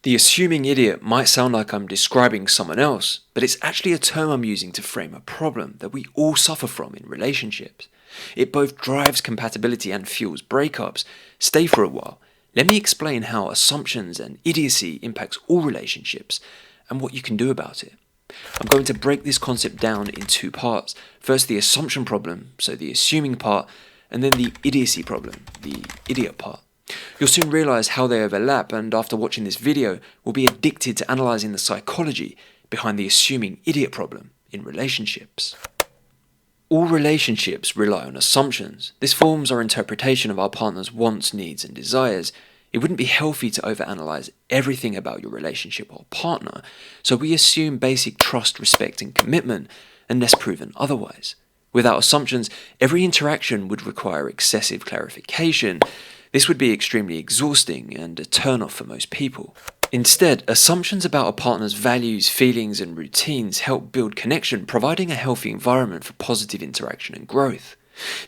The assuming idiot might sound like I'm describing someone else, but it's actually a term I'm using to frame a problem that we all suffer from in relationships. It both drives compatibility and fuels breakups. Stay for a while. Let me explain how assumptions and idiocy impacts all relationships and what you can do about it. I'm going to break this concept down in two parts. First, the assumption problem, so the assuming part, and then the idiocy problem, the idiot part. You'll soon realize how they overlap, and after watching this video, will be addicted to analyzing the psychology behind the assuming idiot problem in relationships. All relationships rely on assumptions. This forms our interpretation of our partner's wants, needs, and desires. It wouldn't be healthy to overanalyze everything about your relationship or partner, so we assume basic trust, respect, and commitment, unless proven otherwise. Without assumptions, every interaction would require excessive clarification. This would be extremely exhausting and a turn-off for most people. Instead, assumptions about a partner's values, feelings, and routines help build connection, providing a healthy environment for positive interaction and growth.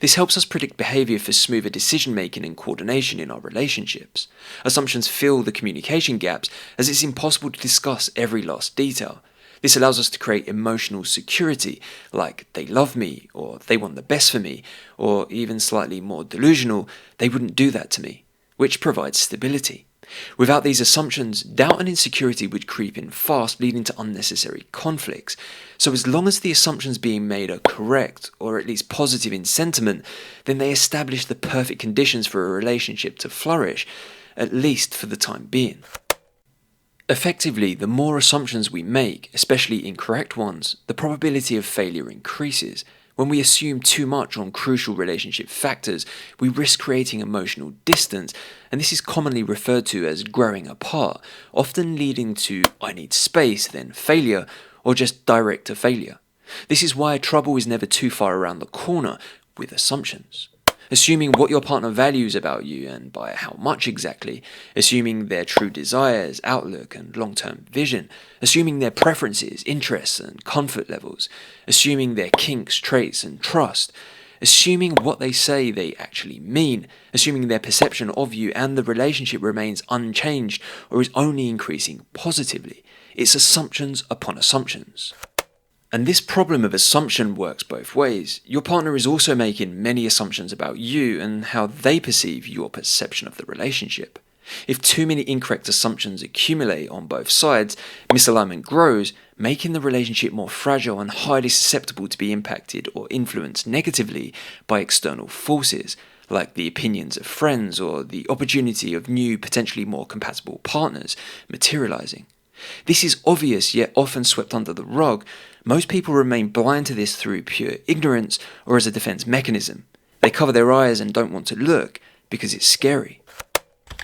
This helps us predict behavior for smoother decision-making and coordination in our relationships. Assumptions fill the communication gaps, as it's impossible to discuss every last detail. This allows us to create emotional security, like they love me, or they want the best for me, or even slightly more delusional, they wouldn't do that to me, which provides stability. Without these assumptions, doubt and insecurity would creep in fast, leading to unnecessary conflicts. So as long as the assumptions being made are correct, or at least positive in sentiment, then they establish the perfect conditions for a relationship to flourish, at least for the time being. Effectively, the more assumptions we make, especially incorrect ones, the probability of failure increases. When we assume too much on crucial relationship factors, we risk creating emotional distance, and this is commonly referred to as growing apart, often leading to I need space, then failure, or just direct to failure. This is why trouble is never too far around the corner with assumptions. Assuming what your partner values about you and by how much exactly, assuming their true desires, outlook, and long-term vision, assuming their preferences, interests, and comfort levels, assuming their kinks, traits, and trust, assuming what they say they actually mean, assuming their perception of you and the relationship remains unchanged or is only increasing positively. It's assumptions upon assumptions. And this problem of assumption works both ways. Your partner is also making many assumptions about you and how they perceive your perception of the relationship. If too many incorrect assumptions accumulate on both sides, misalignment grows, making the relationship more fragile and highly susceptible to be impacted or influenced negatively by external forces, like the opinions of friends or the opportunity of new, potentially more compatible partners materializing. This is obvious yet often swept under the rug. Most people remain blind to this through pure ignorance or as a defense mechanism. They cover their eyes and don't want to look because it's scary.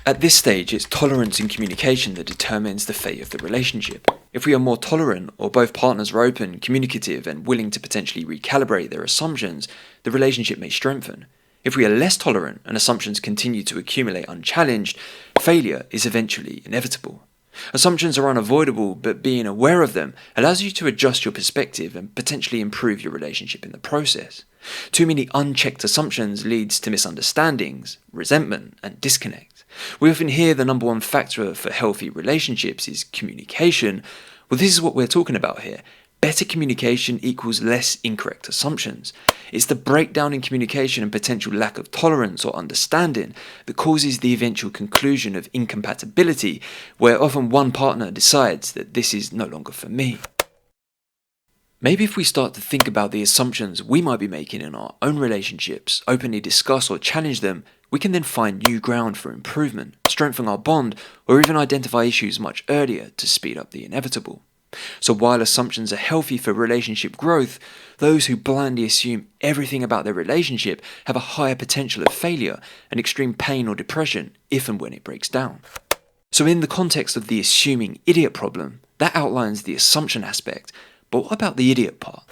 At this stage, it's tolerance and communication that determines the fate of the relationship. If we are more tolerant, or both partners are open, communicative, and willing to potentially recalibrate their assumptions, the relationship may strengthen. If we are less tolerant and assumptions continue to accumulate unchallenged, failure is eventually inevitable. Assumptions are unavoidable, but being aware of them allows you to adjust your perspective and potentially improve your relationship in the process. Too many unchecked assumptions leads to misunderstandings, resentment, and disconnect. We often hear the number one factor for healthy relationships is communication. Well, this is what we're talking about here. Better communication equals less incorrect assumptions. It's the breakdown in communication and potential lack of tolerance or understanding that causes the eventual conclusion of incompatibility, where often one partner decides that this is no longer for me. Maybe if we start to think about the assumptions we might be making in our own relationships, openly discuss or challenge them, we can then find new ground for improvement, strengthen our bond, or even identify issues much earlier to speed up the inevitable. So while assumptions are healthy for relationship growth, those who blindly assume everything about their relationship have a higher potential of failure and extreme pain or depression if and when it breaks down. So in the context of the assuming idiot problem, that outlines the assumption aspect, but what about the idiot part?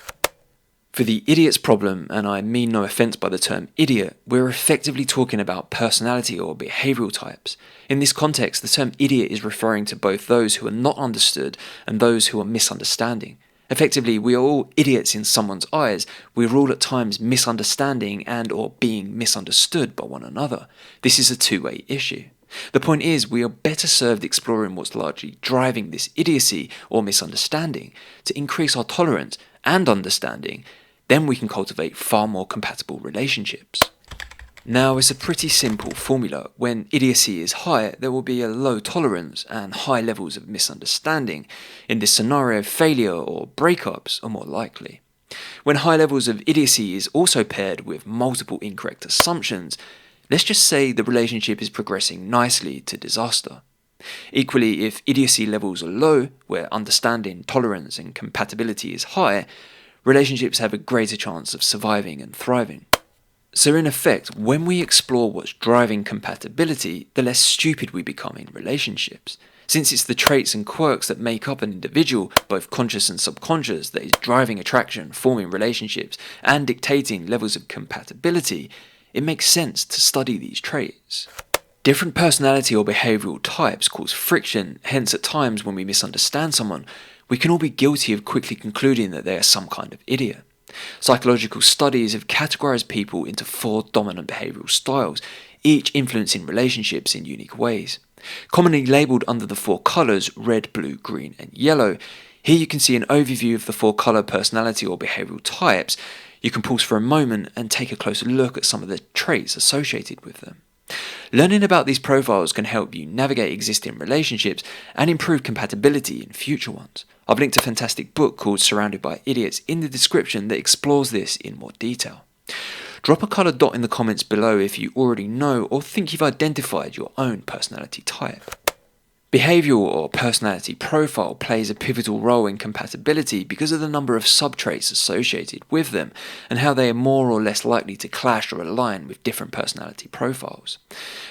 For the idiot's problem, and I mean no offense by the term idiot, we're effectively talking about personality or behavioral types. In this context, the term idiot is referring to both those who are not understood and those who are misunderstanding. Effectively, we are all idiots in someone's eyes. We're all at times misunderstanding and or being misunderstood by one another. This is a two-way issue. The point is, we are better served exploring what's largely driving this idiocy or misunderstanding to increase our tolerance and understanding. Then we can cultivate far more compatible relationships. Now, it's a pretty simple formula. When idiocy is high, there will be a low tolerance and high levels of misunderstanding. In this scenario, failure or breakups are more likely. When high levels of idiocy is also paired with multiple incorrect assumptions, let's just say the relationship is progressing nicely to disaster. Equally, if idiocy levels are low, where understanding, tolerance, and compatibility is high, relationships have a greater chance of surviving and thriving. So in effect, when we explore what's driving compatibility, the less stupid we become in relationships. Since it's the traits and quirks that make up an individual, both conscious and subconscious, that is driving attraction, forming relationships, and dictating levels of compatibility, it makes sense to study these traits. Different personality or behavioural types cause friction, hence at times when we misunderstand someone, we can all be guilty of quickly concluding that they are some kind of idiot. Psychological studies have categorized people into 4 dominant behavioral styles, each influencing relationships in unique ways. Commonly labelled under the 4 colours red, blue, green and yellow, here you can see an overview of the 4 colour personality or behavioural types. You can pause for a moment and take a closer look at some of the traits associated with them. Learning about these profiles can help you navigate existing relationships and improve compatibility in future ones. I've linked a fantastic book called Surrounded by Idiots in the description that explores this in more detail. Drop a coloured dot in the comments below if you already know or think you've identified your own personality type. Behavioural or personality profile plays a pivotal role in compatibility because of the number of subtraits associated with them and how they are more or less likely to clash or align with different personality profiles.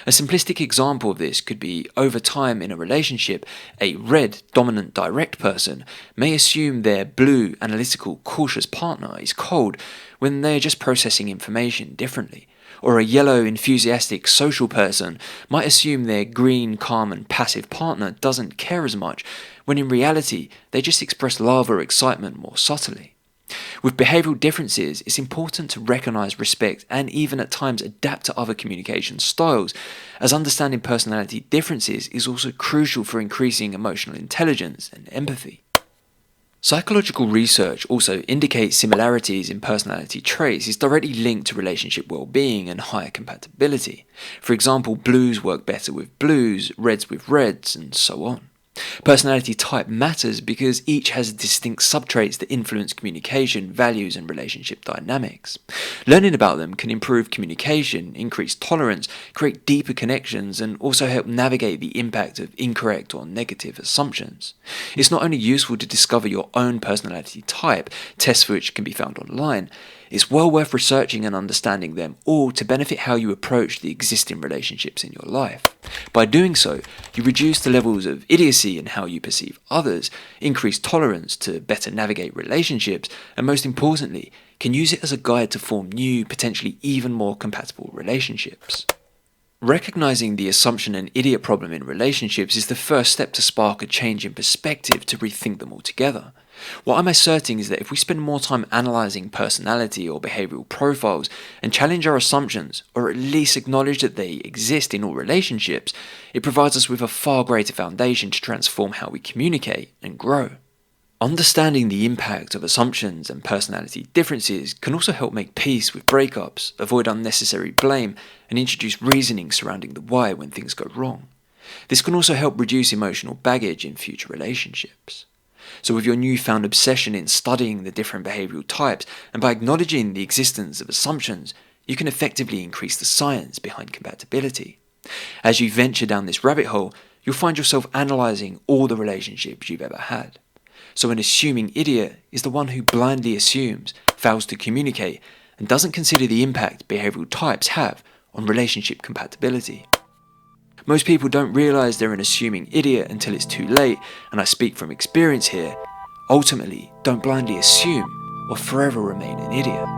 A simplistic example of this could be over time in a relationship, a red, dominant, direct person may assume their blue, analytical, cautious partner is cold when they are just processing information differently. Or a yellow, enthusiastic, social person might assume their green, calm and passive partner doesn't care as much, when in reality they just express love or excitement more subtly. With behavioural differences, it's important to recognise, respect and even at times adapt to other communication styles, as understanding personality differences is also crucial for increasing emotional intelligence and empathy. Psychological research also indicates similarities in personality traits is directly linked to relationship well-being and higher compatibility. For example, blues work better with blues, reds with reds, and so on. Personality type matters because each has distinct subtraits that influence communication, values, and relationship dynamics. Learning about them can improve communication, increase tolerance, create deeper connections, and also help navigate the impact of incorrect or negative assumptions. It's not only useful to discover your own personality type, tests for which can be found online, it's well worth researching and understanding them all to benefit how you approach the existing relationships in your life. By doing so, you reduce the levels of idiocy in how you perceive others, increase tolerance to better navigate relationships, and most importantly, can use it as a guide to form new, potentially even more compatible relationships. Recognizing the assumption and idiot problem in relationships is the first step to spark a change in perspective to rethink them altogether. What I'm asserting is that if we spend more time analysing personality or behavioural profiles and challenge our assumptions, or at least acknowledge that they exist in all relationships, it provides us with a far greater foundation to transform how we communicate and grow. Understanding the impact of assumptions and personality differences can also help make peace with breakups, avoid unnecessary blame, and introduce reasoning surrounding the why when things go wrong. This can also help reduce emotional baggage in future relationships. So with your newfound obsession in studying the different behavioural types and by acknowledging the existence of assumptions, you can effectively increase the science behind compatibility. As you venture down this rabbit hole, you'll find yourself analysing all the relationships you've ever had. So an assuming idiot is the one who blindly assumes, fails to communicate, and doesn't consider the impact behavioural types have on relationship compatibility. Most people don't realise they're an assuming idiot until it's too late, and I speak from experience here. Ultimately, don't blindly assume or forever remain an idiot.